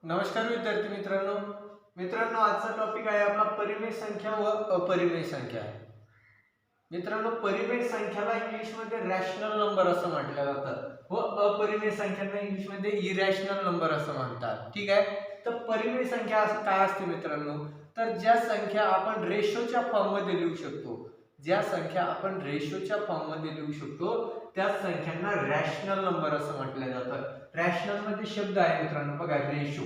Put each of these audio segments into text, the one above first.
नमस्कार विद्यार्थी मित्रांनो आजचा टॉपिक आहे आपला परिमेय संख्या व अपरिमेय संख्या। मित्रांनो, परिमेय संख्याला इंग्लिश मध्ये रॅशनल नंबर असं म्हटलं जातं व अपरिमेय संख्यांना इंग्लिश मध्ये इरॅशनल नंबर असं म्हणतात। ठीक आहे, तर परिमेय संख्या काय असते मित्रांनो, तर ज्या संख्या आपण रेशोच्या फॉर्म मध्ये लिहू शकतो, ज्या संख्या आपण रेशोच्या फॉर्म मध्ये लिहू शकतो त्या संख्यांना रॅशनल नंबर असं म्हटलं जातं। रॅशनल मध्ये शब्द आहे मित्रांनो, बघा, रेशो।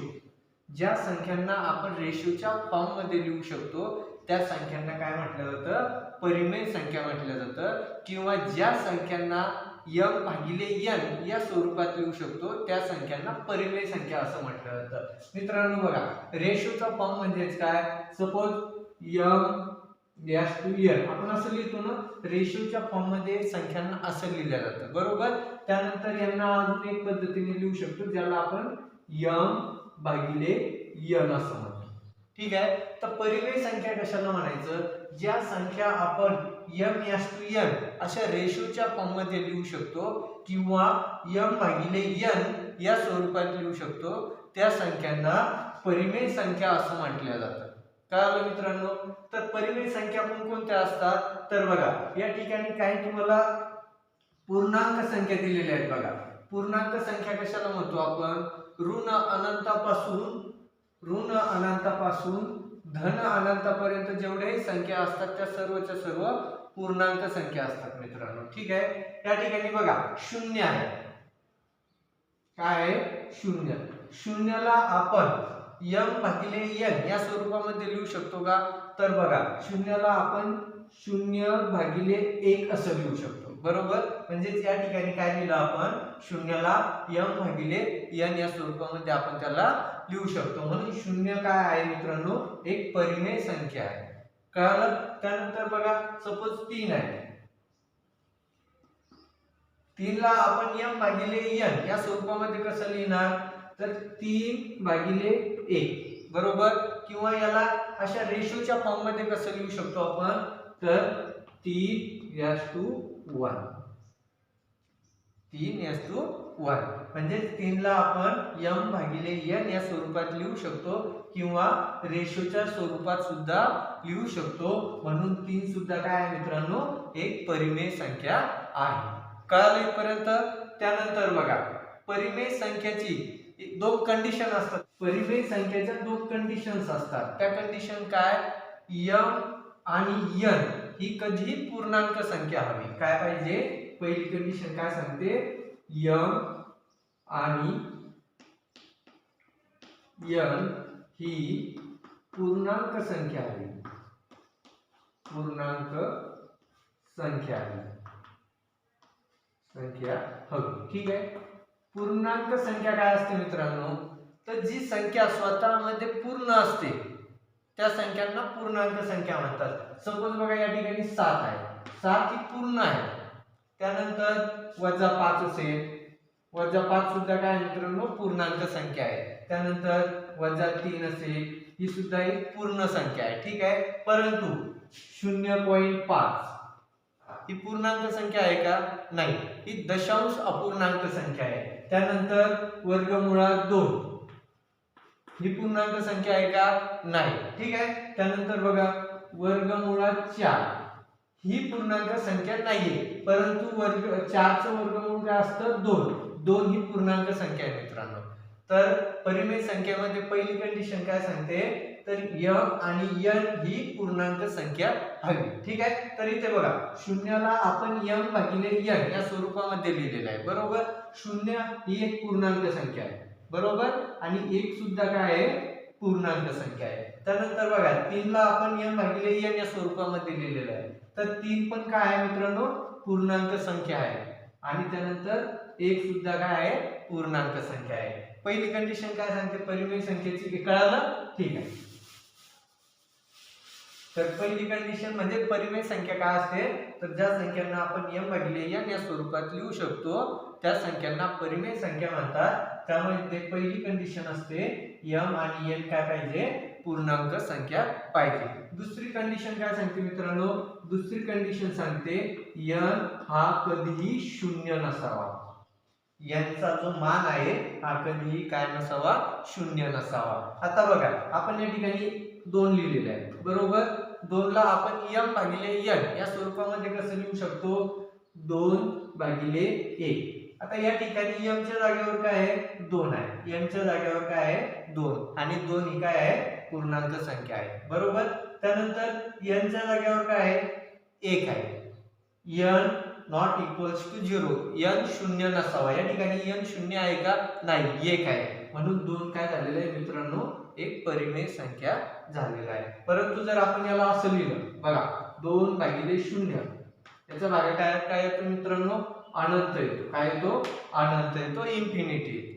ज्या संख्यांना आपण रेशोच्या फॉर्म मध्ये लिहू शकतो त्या संख्यांना काय म्हटलं जातं, परिमेय संख्या म्हटलं जातं। किंवा ज्या संख्यांना m भागिले n या स्वरूपात लिहू शकतो त्या संख्यांना परिमेय संख्या असं म्हटलं जातं। मित्रांनो बघा, रेशोचा फॉर्म म्हणजेच काय, suppose m dash to n आपण असं लिहितो ना, रेशोच्या फॉर्म मध्ये संख्यांना असं लिहिलं जातं, बरोबर। त्यानंतर यांना अजून एक पद्धतीने लिहू शकतो ज्याला आपण m भागिले n असं म्हणतो। ठीक आहे, तर परिमेय संख्या कशाला म्हणायचं, ज्या संख्या आपण m अशा रेशोच्या फॉर्म मध्ये लिहू शकतो किंवा m भागिले n या स्वरूपात लिहू शकतो त्या संख्यांना परिमेय संख्या असं म्हटलं जातं। कळलं मित्रांनो, तर परिमेय संख्या कोणत्या असतात, तर बघा या ठिकाणी काही तुम्हाला पूर्णांक संख्या दिलेल्या आहेत। बघा, पूर्णांक संख्या कशाला म्हणतो आपण, ऋण अनंतापासून धन अनंतापर्यंत जेवढ्याही संख्या असतात त्या सर्वच्या सर्व पूर्णांक संख्या असतात मित्रांनो। ठीक आहे, या ठिकाणी बघा शून्य आहे, काय आहे, शून्य। शून्याला आपण m भागिले n या स्वरूपामध्ये लिहू शकतो का, तर बघा शून्याला आपण 0/1 असं लिहू शकतो, बरोबर। म्हणजे या ठिकाणी काय लिहिलं आपण, शून्याला m भागिले n या स्वरूपामध्ये आपण त्याला लिहू शकतो। म्हणून शून्य काय आहे मित्रांनो, एक परिमेय संख्या आहे। कळलं। त्यानंतर बघा सपोज 3 आहे, 3 ला आपण m भागिले n या स्वरूपामध्ये कसं लिहिणार, तर 3/1, बरोबर। किंवा याला अशा रेशोच्या फॉर्म मध्ये कसं लिहू शकतो आपण, तर 3:1, 3:1 म्हणजे 3 ला आपण m भागिले n या स्वरूपात लिहू शकतो किंवा रेशोच्या स्वरूपात सुद्धा लिहू शकतो। म्हणून 3 सुद्धा काय आहे मित्रांनो, एक परिमेय संख्या आहे। कळालं इथपर्यंत। त्यानंतर बघा, परिमेय संख्येची दोन कंडिशन असतात, परिमेय संख्येच्या दोन कंडिशन्स असतात। त्या कंडिशन काय, m आणि n ही कधीही पूर्णांक संख्या हवी। काय पाहिजे, पहिली कंडिशन काय सांगते, m आणि n ही पूर्णांक संख्या हवी, पूर्णांक संख्या हवी। ठीक आहे, पूर्णांक संख्या काय असते मित्रांनो, तर जी संख्या स्वतःमध्ये पूर्ण असते त्या संख्यांना पूर्णांक संख्या म्हणतात। सपोज बघा या ठिकाणी 7 आहे, 7 ही पूर्ण आहे। त्यानंतर -5 असेल, -5 सुद्धा काय मित्रांनो, पूर्णांक संख्या आहे। त्यानंतर -3 असेल, ही सुद्धा एक पूर्ण संख्या आहे। ठीक आहे, परंतु 0.5 ही पूर्णांक संख्या आहे का, नाही, ही दशांश अपूर्णांक संख्या आहे। त्यानंतर वर्गमुळात 2 ही पूर्णांक संख्या आहे का, नाही। ठीक आहे, त्यानंतर बघा वर्गमुळात 4 ही पूर्णांक संख्या नाहीये, परंतु 4 चं वर्गमूळ काय असतं, 2 ही पूर्णांक संख्या आहे मित्रांनो। तर परिमेय संख्येमध्ये पहिली कंडिशन काय सांगते, तर m आणि n ही पूर्णांक संख्या हवी। ठीक आहे, तर इथे बघा शून्याला आपण m भागिले n या स्वरूपामध्ये लिहिलेलं आहे, बरोबर। शून्य ही एक पूर्णांक संख्या आहे, बरोबर, आणि 1 सुद्धा काय आहे, पूर्णांक संख्या आहे। त्यानंतर बघा 3 ला आपण m भागिले n या स्वरूपामध्ये लिहिलेलं आहे, तर 3 पण काय आहे मित्रांनो, पूर्णांक संख्या आहे। आणि त्यानंतर 1 सुद्धा काय आहे, पूर्णांक संख्या आहे। पहिली कंडिशन काय सांगते परिमेय संख्येची, कळालं। ठीक आहे, तर पहिली कंडिशन म्हणजे परिमेय संख्या काय असते, तर ज्या संख्यांना आपण m भागिले n या स्वरूपात लिहू शकतो त्या संख्यांना परिमेय संख्या म्हणतात। त्यामुळे ते पहिली कंडिशन असते m आणि n काय पाहिजे, पूर्णांक संख्या पाहिजे। दुसरी कंडिशन काय सांगते मित्रांनो, दुसरी कंडिशन सांगते n हा कधीही शून्य नसावा, यांचा जो मान आहे हा कधीही काय नसावा, शून्य नसावा. आता बघा आपण या ठिकाणी 2 लिहिलेले आहे बरोबर. 2 ला आपण m भागिले n या स्वरूपामध्ये कसं लिहू शकतो, 2 भागिले 1. आता या ठिकाणी m च्या जागेवर काय आहे, 2 आहे. n च्या जागेवर काय आहे, 2 आणि 2 ही काय आहे, पूर्णांक संख्या आहे बरोबर. त्यानंतर n च्या जागेवर काय आहे, 1 आहे. n not equals to 0, n शून्य नसावा. या ठिकाणी n शून्य आहे का, नाही, 1 आहे. म्हणून 2 काय झालेलं आहे मित्रांनो, एक परिमेय संख्या झालेला आहे. परंतु जर आपण याला असं लिहिलं बघा, 2 भागिले 0 याचा भागाकार काय येतो मित्रांनो, अनंत येतो. काय येतो, अनंत येतो, इन्फिनिटी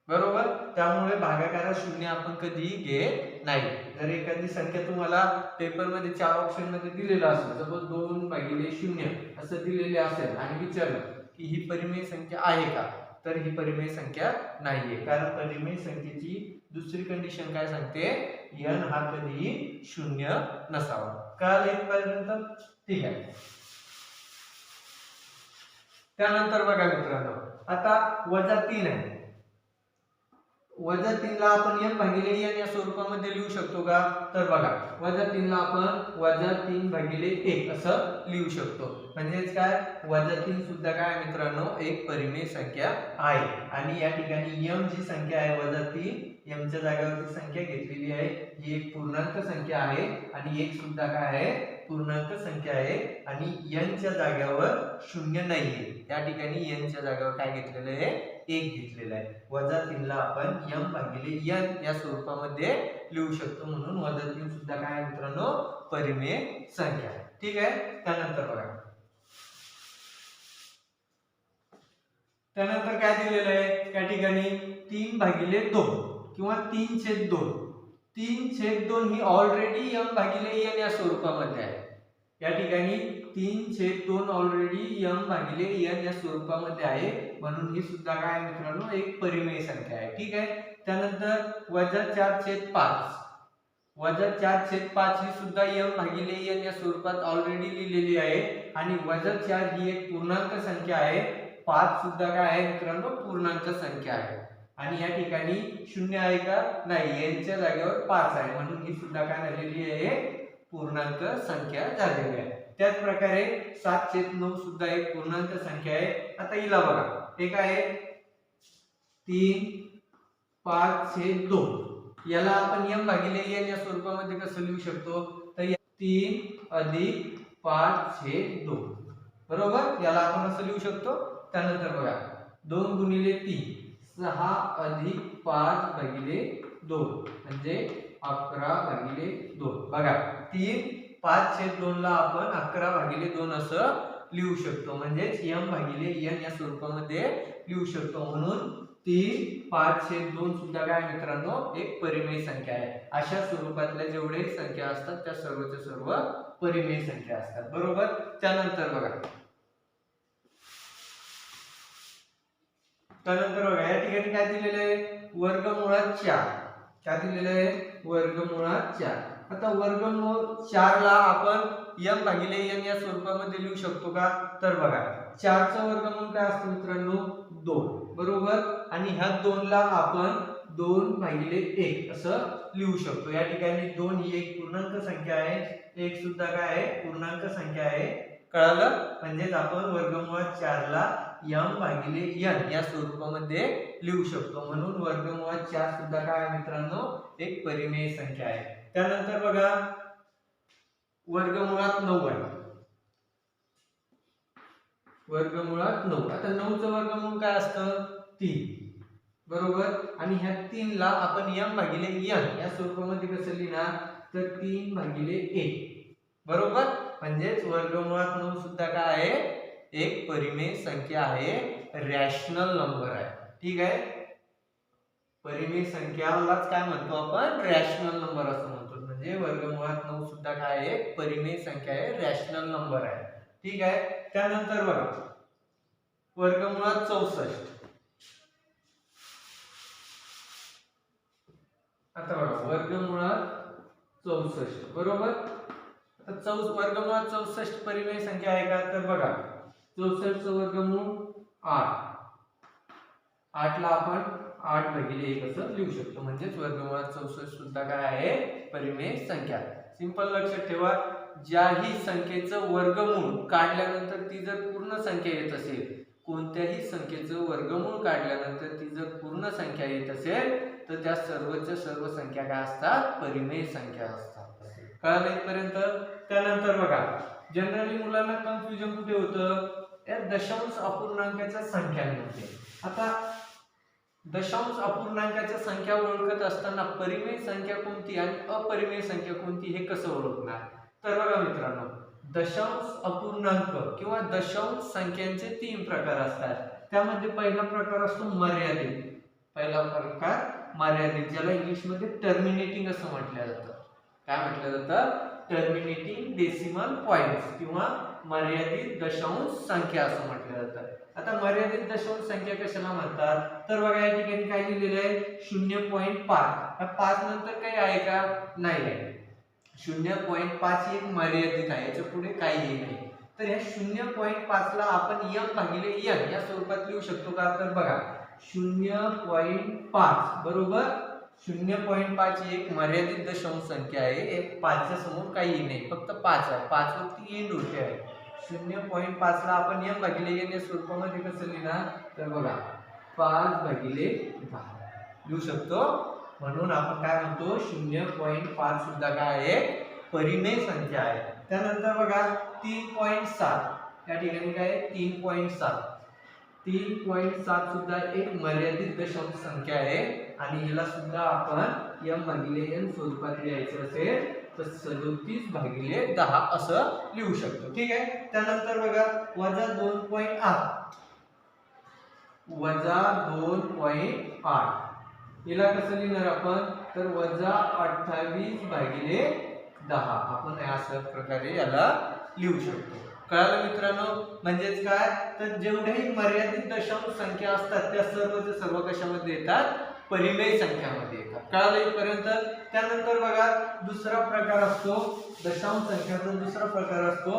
बरोबर. त्यामुळे भागाकारात शून्य आपण कधीही घेत नाही. जर एखादी संख्या तुम्हाला पेपर मध्ये 4 ऑप्शन मध्ये दिलेला असेल, सपोज 2 भागिले 0 असं दिलेले असेल आणि विचारलं की ही परिमेय संख्या आहे का, तर ही परिमेय संख्या नाहीये. कारण परिमेय संख्येची दुसरी कंडिशन काय सांगते, n हा कधीही शून्य नसावा. कळालं इथपर्यंत, ठीक आहे. त्यानंतर बघा मित्रांनो, आता -3 आहे. -3 ला आपण m भागिले n या स्वरूपामध्ये लिहू शकतो का, तर बघा -3 ला आपण -3 भागिले 1 असं लिहू शकतो. म्हणजेच काय, -3 सुद्धा काय मित्रांनो, एक परिमेय संख्या आहे. आणि या ठिकाणी m जी संख्या आहे -3, m च्या जागेवरती संख्या घेतलेली आहे, ही एक पूर्णांक संख्या आहे. आणि 1 सुद्धा काय आहे, पूर्णांक संख्या आहे. आणि n च्या जागेवर शून्य नाहीये. या ठिकाणी n च्या जागेवर काय घेतलेलं आहे, 1 घेतलेला आहे. -3 ला आपण m भागिले n या स्वरूपामध्ये लिहू शकतो. म्हणून -3 सुद्धा काय आहे मित्रांनो, परिमेय संख्या आहे. ठीक आहे. त्यानंतर बघा, त्यानंतर काय दिलेलं आहे त्या ठिकाणी, 3 भागिले 2 किंवा 3/2. 3/2 ही ऑलरेडी m भागिले n या स्वरूपामध्ये आहे. या ठिकाणी 3/2 ऑलरेडी m भागिले n या स्वरूपामध्ये आहे. म्हणून ही सुद्धा काय मित्रांनो, एक परिमेय संख्या आहे. ठीक आहे. त्यानंतर -4/5. -4/5 ही सुद्धा m भागिले n या स्वरूपात ऑलरेडी लिहिलेली आहे. आणि -4 ही एक पूर्णांक संख्या आहे. 5 सुद्धा काय आहे मित्रांनो, पूर्णांक संख्या आहे. आणि या ठिकाणी शून्य आहे का, नाही, n च्या जागेवर 5 आहे. म्हणून ही सुद्धा काय झालेली आहे, पूर्णांक संख्या झालेली आहे. त्याच प्रकारे 7/9 सुद्धा एक पूर्णांक संख्या आहे. आता हिला बघा, एक आहे 3/5/2. याला आपण m भागिले n या स्वरूपामध्ये कसं लिहू शकतो, तर 3 + 5/2 बरोबर. याला आपण असं लिहू शकतो. त्यानंतर बघा 2 × 3 6 + 5/2 म्हणजे 11/2. बघा 3/5/2 ला आपण 11/2 असं लिहू शकतो. म्हणजेच m भागिले n या स्वरूपामध्ये लिहू शकतो. म्हणून 3/5/2 सुद्धा काय मित्रांनो, एक परिमेय संख्या आहे. अशा स्वरूपातल्या जेवढे संख्या असतात त्या सर्वच्या सर्व परिमेय संख्या असतात बरोबर. त्यानंतर बघा, या ठिकाणी काय दिलेलं आहे, √4. काय दिलेलं आहे, √4. आता √4 ला आपण m भागिले n या स्वरूपामध्ये लिहू शकतो का, तर बघा 4 चं वर्गमूळ काय असतं मित्रांनो, 2 बरोबर. आणि ह्या 2 ला आपण 2/1 असं लिहू शकतो. या ठिकाणी 2 ही एक पूर्णांक संख्या आहे, 1 सुद्धा काय आहे, पूर्णांक संख्या आहे. कळालं. म्हणजेच आपण √4 ला m भागिले n या स्वरूपामध्ये लिहू शकतो. म्हणून √4 सुद्धा काय आहे मित्रांनो, एक परिमेय संख्या आहे. त्यानंतर बघा √9 आहे. √9. आता 9 चं वर्गमूळ काय असतं, 3 बरोबर. आणि ह्या 3 ला आपण m भागिले n या स्वरूपामध्ये कसं लिहिणार, तर 3/1 बरोबर. म्हणजेच √9 सुद्धा काय आहे, एक परिमेय संख्या आहे, रॅशनल नंबर आहे. ठीक आहे. परिमेय संख्यालाच काय म्हणतो आपण, रॅशनल नंबर असं म्हणतो. म्हणजे √9 सुद्धा काय आहे, परिमेय संख्या आहे, रॅशनल नंबर आहे. ठीक आहे. त्यानंतर बघा √64. आता बघा √64 बरोबर. आता √64 परिमेय संख्या आहे का, तर बघा 64 चं वर्गमूळ 8 8 ला आपण 8 भागिले 1 असं लिहू शकतो, म्हणजेच वर्गमुळात 64 सुद्धा काय आहे, परिमेय संख्या. सिंपल लक्षात ठेवा, ज्याही संख्येचं वर्गमूळ काढल्यानंतर ती जर पूर्ण संख्या येत असेल, कोणत्याही संख्येचं वर्गमूळ काढल्यानंतर ती जर पूर्ण संख्या येत असेल तर त्या सर्वच्या सर्व संख्या काय असतात, परिमेय संख्या असतात. कळलं इथपर्यंत? त्यानंतर बघा, जनरली मुलांना कन्फ्युजन कुठे होतं, त्या दशांश अपूर्णांकाच्या संख्यांमध्ये. आता दशांश अपूर्णांकाच्या संख्या ओळखत असताना परिमेय संख्या कोणती आणि अपरिमेय संख्या कोणती हे कसं ओळखणार? तर बघा मित्रांनो, दशांश अपूर्णांक किंवा दशांश संख्यांचे 3 प्रकार असतात. त्यामध्ये पहिला प्रकार असतो मर्यादित. पहिला प्रकार मर्यादित, ज्याला इंग्लिश मध्ये टर्मिनेटिंग असं म्हटलं जातं. काय म्हटलं जातं? टर्मिनेटिंग डेसिमल पॉइंट्स किंवा मर्यादित दशांश संख्या असं म्हटलं जातं. आता मर्यादित दशांश संख्या कशाला म्हणतात? तर बघा या ठिकाणी काय लिहिलेलं आहे, 0.5. या 5 नंतर काही आहे का? नाही आहे. 0.5 ही एक मर्यादित आहे, याच्या पुढे काही नाही. तर ह्या 0.5 ला आपण m भागिले n या स्वरूपात लिहू शकतो का? तर बघा 0.5 बरोबर 0.5 ही एक मर्यादित दशांश संख्या आहे. 5 च्या समोर काही नाही, फक्त 5 आहे. 5 वरती एंड होते आहे. 0.5 ला आपण m भागिले n या स्वरूपामध्ये कसं लिहिणार? तर बघा 5 भागिले 10 लिहू शकतो. म्हणून आपण काय म्हणतो, 0.5 सुद्धा काय आहे, परिमेय संख्या आहे. त्यानंतर बघा 3.7 या ठिकाणी काय आहे, 3.7. 3.7 सुद्धा एक मर्यादित दशांश संख्या आहे आणि याला सुद्धा आपण m भागिले n स्वरूपात लिहायचं असेल तर 37 भागिले 10 असं लिहू शकतो. ठीक आहे. त्यानंतर बघा -2.8 -2.8 याला कसं लिहिणार आपण? तर -28 भागिले 10 आपण अशा प्रकारे याला लिहू शकतो. कळालं मित्रांनो? म्हणजेच काय, तर जेवढ्याही मर्यादित दशांश संख्या असतात त्या सर्वच्या सर्व कशामध्ये येतात, परिमेय संख्यामध्ये येतात. कळालं इथपर्यंत? त्यानंतर बघा दुसरा प्रकार असतो दशांश संख्याचा, दुसरा प्रकार असतो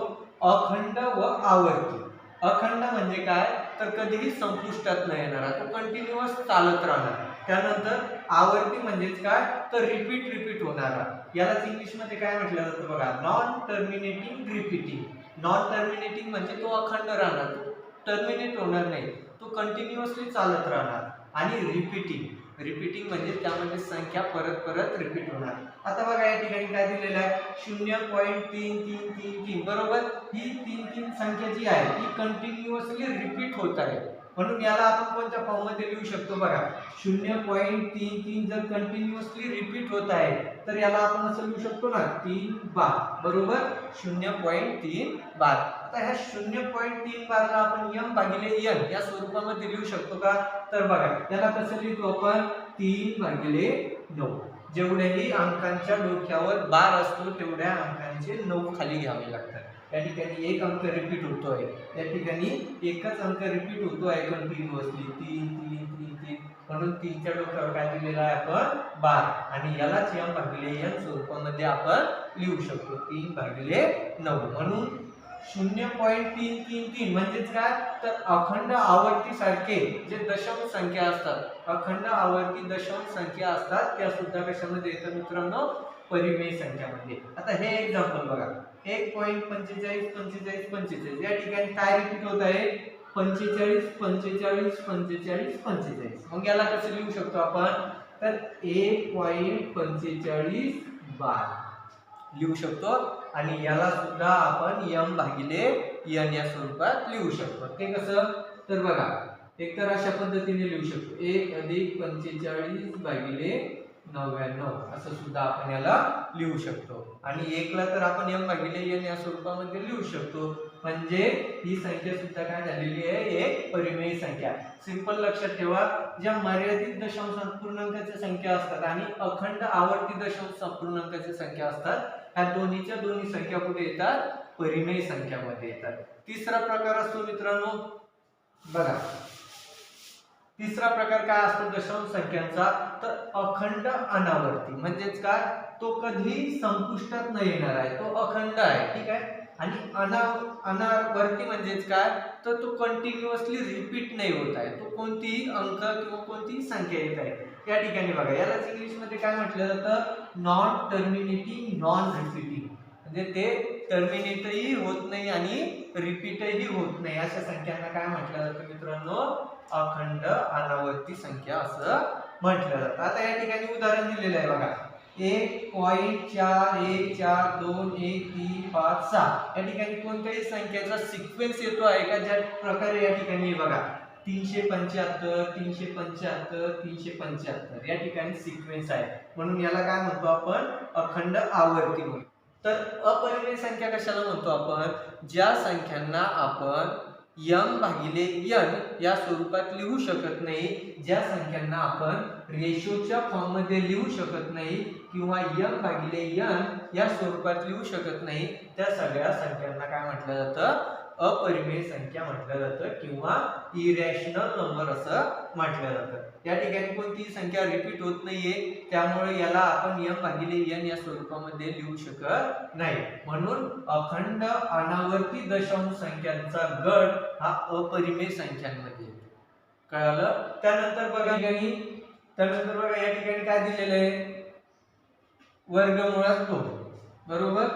अखंड व आवर्ती. अखंड म्हणजे काय, तर कधीही संपुष्टात न येणारा, तो कंटिन्युअस चालत राहणार. त्यानंतर आवर्ती म्हणजेच काय, तर रिपीट होणारा. यालाच इंग्लिश मध्ये काय म्हटलं जातं बघा, non terminating repeating. Non terminating म्हणजे तो अखंड राहणार, तो टर्मिनेट होणार नाही, तो कंटिन्युअसली चालत राहणार. आणि रिपीटिंग म्हणजे त्यामध्ये संख्या परत रिपीट होणार. आता बघा या ठिकाणी काय दिलेलं आहे, 0.3333 बरोबर. ही 3 संख्या जी आहे ती कंटिन्युअसली रिपीट होत आहे, म्हणून याला आपण कोणत्या फॉर्म मध्ये लिहू शकतो बघा, 0.33 जर कंटिन्युअसली रिपीट होत आहे तर याला आपण असं लिहू शकतो ना, 3 बार बरोबर 0.3 बार. आता ह्या 0.3 बारला आपण m भागिले n या स्वरूपामध्ये लिहू शकतो का? तर बघा याला कसं लिहितो आपण, 3 भागिले 9. जेवढ्याही अंकांच्या डोक्यावर बार असतो तेवढ्या अंकांचे 9 खाली घ्यावे लागतात. या ठिकाणी एक अंक रिपीट होतोय, या ठिकाणी एकच अंक रिपीट होतोय कंटिन्युअसली 3 म्हणून 3 च्या डोक्यावर काय दिलेला आहे आपण, बार. आणि यालाच m भागिले n स्वरूपामध्ये आपण लिहू शकतो, 3 भागिले 9. म्हणून 0.333 म्हणजेच काय, तर अखंड आवर्ती सारखे जे दशांश संख्या असतात, अखंड आवर्ती दशांश संख्या असतात, त्या सुद्धा कशामध्ये येतात मित्रांनो, परिमेय संख्यामध्ये. आता हे एक्झाम्पल बघा, 1.45 या ठिकाणी काय रिपीट होत आहे, 45. मग याला कसं लिहू शकतो आपण, तर 1.45 बार लिहू शकतो. आणि याला सुद्धा आपण m भागिले n या स्वरूपात लिहू शकतो. ते कसं, तर बघा एकतर अशा पद्धतीने लिहू शकतो, 1 + 45 भागिले 99 असं सुद्धा आपण याला लिहू शकतो. आणि 1 ला तर आपण m भागिले n या स्वरूपामध्ये लिहू शकतो. म्हणजे ही संख्या सुद्धा काय झालेली आहे, एक परिमेय संख्या. सिंपल लक्षात ठेवा, ज्या मर्यादित दशांश अपूर्णांकाच्या संख्या असतात आणि अखंड आवर्ती दशांश अपूर्णांकाच्या संख्या असतात, ह्या दोन्हीच्या दोन्ही संख्या कुठे येतात, परिमेय संख्यामध्ये येतात. तिसरा प्रकार असतो मित्रांनो बघा, तिसरा प्रकार काय असतो दशांश संख्यांचा, तर अखंड अनावर्ती. म्हणजेच काय, तो कधी संपुष्टात न येणार आहे, तो अखंड आहे. ठीक आहे. आणि अनावर्ती म्हणजेच काय, तर तो कंटिन्युअसली रिपीट नाही होत आहे, तो कोणतीही अंक किंवा कोणतीही संख्या येत आहे या ठिकाणी बघा. यालाच इंग्लिश मध्ये काय म्हटलं जातं, नॉन टर्मिनेटिंग नॉन रिपीटिंग, म्हणजे ते टर्मिनेटही होत नाही आणि रिपीटही होत नाही अशा संख्यांना काय म्हटलं जातं मित्रांनो, अखंड अनावर्ती संख्या असं म्हटलं जातं. आता या ठिकाणी उदाहरण दिलेलं आहे बघा, 1.412135 या ठिकाणी कोणत्याही संख्येचा सिक्वेन्स येतो आहे का, ज्या प्रकारे या ठिकाणी बघा 375 375 375 या ठिकाणी सिक्वेन्स आहे, म्हणून याला काय म्हणतो आपण, अखंड आवर्ती म्हणतो. तर अपरिमेय संख्या कशाला म्हणतो आपण, ज्या संख्यांना आपण m भागिले n या स्वरूपात लिहू शकत नाही, ज्या संख्यांना आपण रेशोच्या फॉर्म मध्ये लिहू शकत नाही किंवा m भागिले n या स्वरूपात लिहू शकत नाही, त्या सगळ्या संख्यांना काय म्हटलं जातं, अपरिमेय संख्या म्हटलं जातं किंवा इरॅशनल नंबर असं म्हटलं जातं. या ठिकाणी कोणतीही संख्या रिपीट होत नाहीये, त्यामुळे याला आपण m भागिले n या स्वरूपामध्ये लिहू शकत नाही, म्हणून अखंड अनावर्ती दशांश संख्यांचा गट हा अपरिमेय संख्यांमध्ये येतो. कळालं. त्यानंतर बघा या ठिकाणी काय दिलेलं आहे, वर्गमुळात 2. बरोबर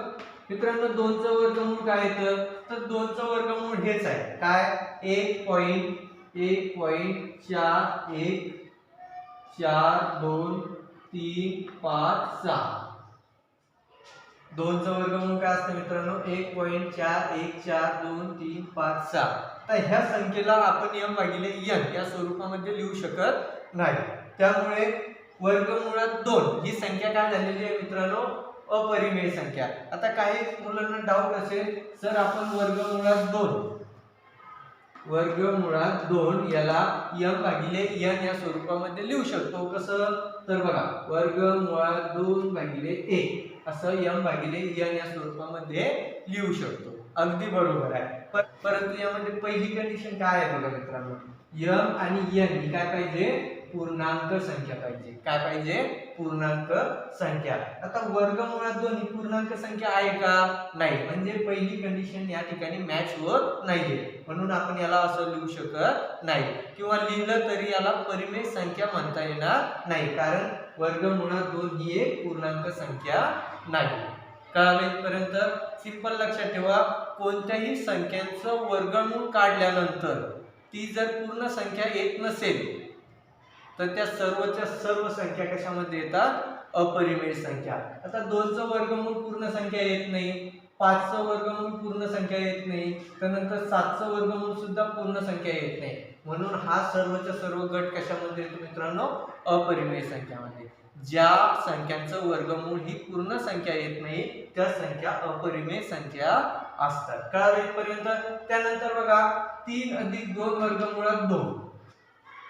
मित्रांनो, 2चं वर्गमूळ काय येतं, तर 2चं वर्गमूळ हेच आहे काय, 1.414235 2चं वर्गमूळ काय असतं मित्रांनो, 1.414235. तर ह्या संख्येला आपण m भागिले n या स्वरूपामध्ये लिहू शकत नाही, त्यामुळे वर्गमुळात 2 ही संख्या काय झालेली आहे मित्रांनो, अपरिमेय संख्या. आता काही मुलांना डाऊट असेल, सर आपण वर्गमुळात 2 याला m भागिले n या स्वरूपामध्ये लिहू शकतो कसं, तर बघा वर्गमुळात 2 भागिले 1 असं m भागिले n या स्वरूपामध्ये लिहू शकतो. अगदी बरोबर आहे, परंतु यामध्ये पहिली कंडिशन काय आहे बघा मित्रांनो, m आणि n ही काय पाहिजे, पूर्णांक संख्या पाहिजे. काय पाहिजे, पूर्णांक संख्या. आता वर्गमुळात 2 ही पूर्णांक संख्या आहे का, नाही, म्हणजे पहिली कंडिशन या ठिकाणी मॅच होत नाहीये, म्हणून आपण याला असं लिहू शकत नाही, किंवा लिहिलं तरी याला परिमेय संख्या म्हणता येणार नाही, कारण वर्गमुळात 2 ही एक पूर्णांक संख्या नाही. कळालं इथपर्यंत. सिंपल लक्षात ठेवा, कोणत्याही संख्यांचं वर्गमूळ काढल्यानंतर ती जर पूर्ण संख्या येत नसेल तर त्या सर्वच्या सर्व संख्या कशामध्ये येतात, अपरिमेय संख्या. आता 2चं वर्गमूळ पूर्ण संख्या येत नाही, 5चं वर्गमूळ पूर्ण संख्या येत नाही, त्यानंतर 7चं वर्गमूळ सुद्धा पूर्ण संख्या येत नाही, म्हणून हा सर्वच्या सर्व गट कशामध्ये येतो मित्रांनो, अपरिमेय संख्यामध्ये. ज्या संख्यांचं वर्गमूळ ही पूर्ण संख्या येत नाही त्या संख्या अपरिमेय संख्या असतात. कळालं इथपर्यंत. त्यानंतर बघा 3 अधिक 2 वर्गमुळात 2.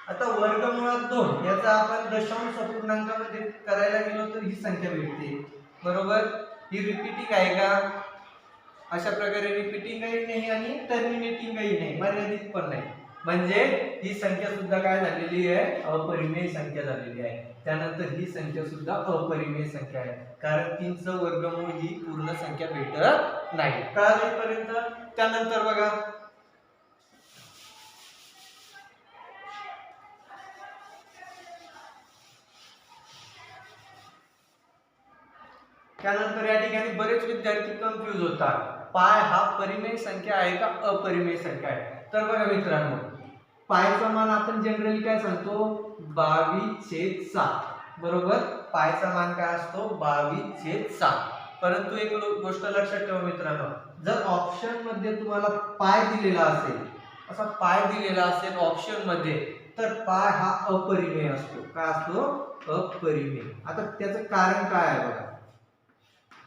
आता वर्गमुळात 2 याचा आपण दशांश अपूर्णांकामध्ये करायला गेलो तर ही संख्या भेटते. बरोबर, ही रिपीटिंग आहे का, अशा प्रकारे रिपीटिंगही नाही आणि टर्मिनेटिंगही नाही, मर्यादित पण नाही, म्हणजे ही संख्या सुद्धा काय झालेली आहे, अपरिमेय संख्या झालेली आहे. त्यानंतर ही संख्या सुद्धा अपरिमेय संख्या आहे, कारण 3चं वर्गमूळ ही पूर्ण संख्या भेटत नाही. कळालं इथपर्यंत. त्यानंतर बघा त्यानंतर या ठिकाणी बरेच विद्यार्थी कन्फ्यूज होतात, पाय हा परिमेय संख्या आहे का अपरिमेय संख्या आहे. तर बघा मित्रांनो, पायचा मान आपण जनरली काय सांगतो, 22/7. बरोबर, पायचा मान काय असतो, 22/7. परंतु एक गोष्ट लक्षात ठेवा मित्रांनो, जर ऑप्शन मध्ये तुम्हाला पाय दिलेला असेल, असा पाय दिलेला असेल ऑप्शन मध्ये, तर पाय हा अपरिमेय असतो. काय असतो, अपरिमेय. आता त्याचं कारण काय आहे बघा,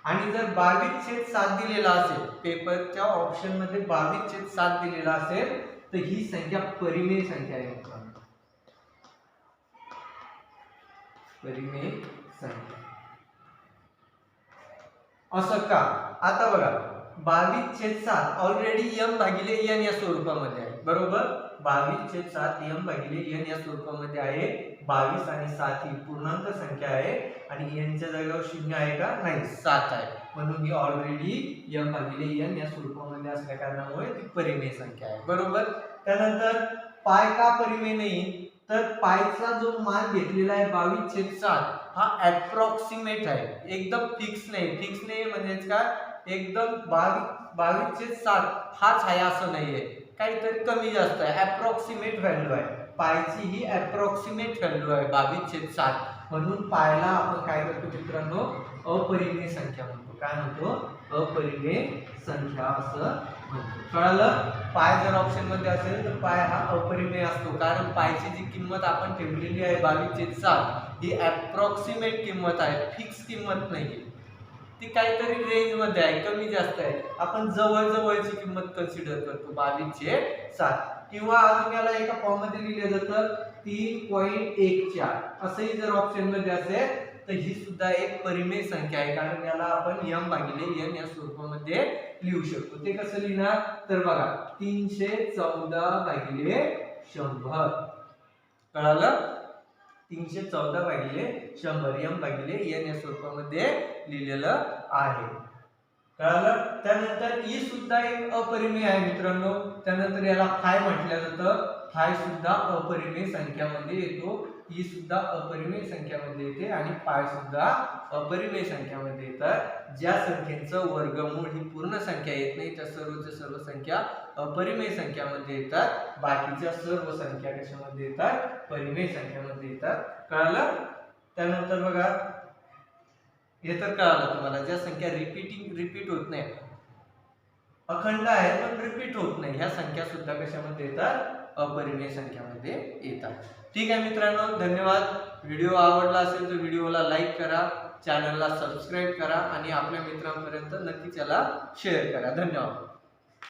आणि जर 22/7 दिलेला असेल, पेपरच्या ऑप्शन मध्ये 22/7 दिलेला असेल, तर ही संख्या परिमेय संख्या आहे मित्रांनो, परिमेय संख्या. असं का, आता बघा 22/7 ऑलरेडी m भागिले n या स्वरूपामध्ये आहे. बरोबर, 22/7 m भागिले n या स्वरूपामध्ये आहे, 22 आणि 7 ही पूर्णांक संख्या आहे आणि यांच्या जागेवर 0 आहे का नाही 7 आहे म्हणून ही ऑलरेडी m भागिले n या स्वरूपामध्ये असल्या कारणामुळे ती परिमेय संख्या आहे बरोबर। त्यानंतर पाय का परिमेय नाही तर पायचा जो मान घेतलेला आहे 22/7 हा अप्रॉक्सिमेट आहे एकदम फिक्स नाही म्हणजेच काय एकदम 22/7 हाच आहे असं नाहीये काहीतरी कमी जास्त आहे अप्रॉक्सिमेट व्हॅल्यू आहे पायची ही अप्रॉक्सिमेट व्हॅल्यू आहे 22/7 म्हणून पायला आपण काय करतो मित्रांनो अपरिमेय संख्या म्हणतो काय म्हणतो अपरिमेय संख्या असं म्हणतो कळलं। पाय जर ऑप्शन मध्ये असेल तर पाय हा अपरिमेय असतो कारण पायची जी किंमत आपण ठेवलेली आहे 22/7 ही अप्रॉक्सिमेट किंमत आहे फिक्स किंमत नाहीये ती काहीतरी रेंज मध्ये आहे कमी जास्त आहे आपण जवळची किंमत कन्सिडर करतो 22/7 किंवा अजून याला एका फॉर्म मध्ये लिहिलं जातं 3.14 असंही जर ऑप्शन मध्ये असेल तर ही सुद्धा एक परिमेय संख्या आहे कारण याला आपण m भागिले n या स्वरूपामध्ये लिहू शकतो ते कसं लिहिणार तर बघा 314/100 कळालं 314/100 m भागिले n या स्वरूपामध्ये लिहिलेलं आहे कळालं। त्यानंतर ही सुद्धा एक अपरिमेय आहे मित्रांनो त्यानंतर याला फाय म्हटलं जातं फाय सुद्धा अपरिमेय संख्यामध्ये येतो ही सुद्धा अपरिमेय संख्यामध्ये येते आणि पाय सुद्धा अपरिमेय संख्यामध्ये येतात ज्या संख्येचं वर्गमूळ ही पूर्ण संख्या येत नाही त्या सर्व संख्या अपरिमेय संख्यामध्ये येतात बाकीच्या सर्व संख्या कशामध्ये येतात परिमेय संख्यामध्ये येतात कळालं। त्यानंतर बघा हे तर कळालं तुम्हाला ज्या संख्या रिपीट होत नाही अखंड आहे पण रिपीट होत नाही ह्या संख्या सुद्धा कशामध्ये येतात अपरिमेय संख्यामध्ये येतात। ठीक आहे मित्रांनो धन्यवाद। व्हिडिओ आवडला असेल तर व्हिडिओला लाईक करा चॅनलला सबस्क्राईब करा आणि आपल्या मित्रांपर्यंत नक्कीच याला शेअर करा धन्यवाद।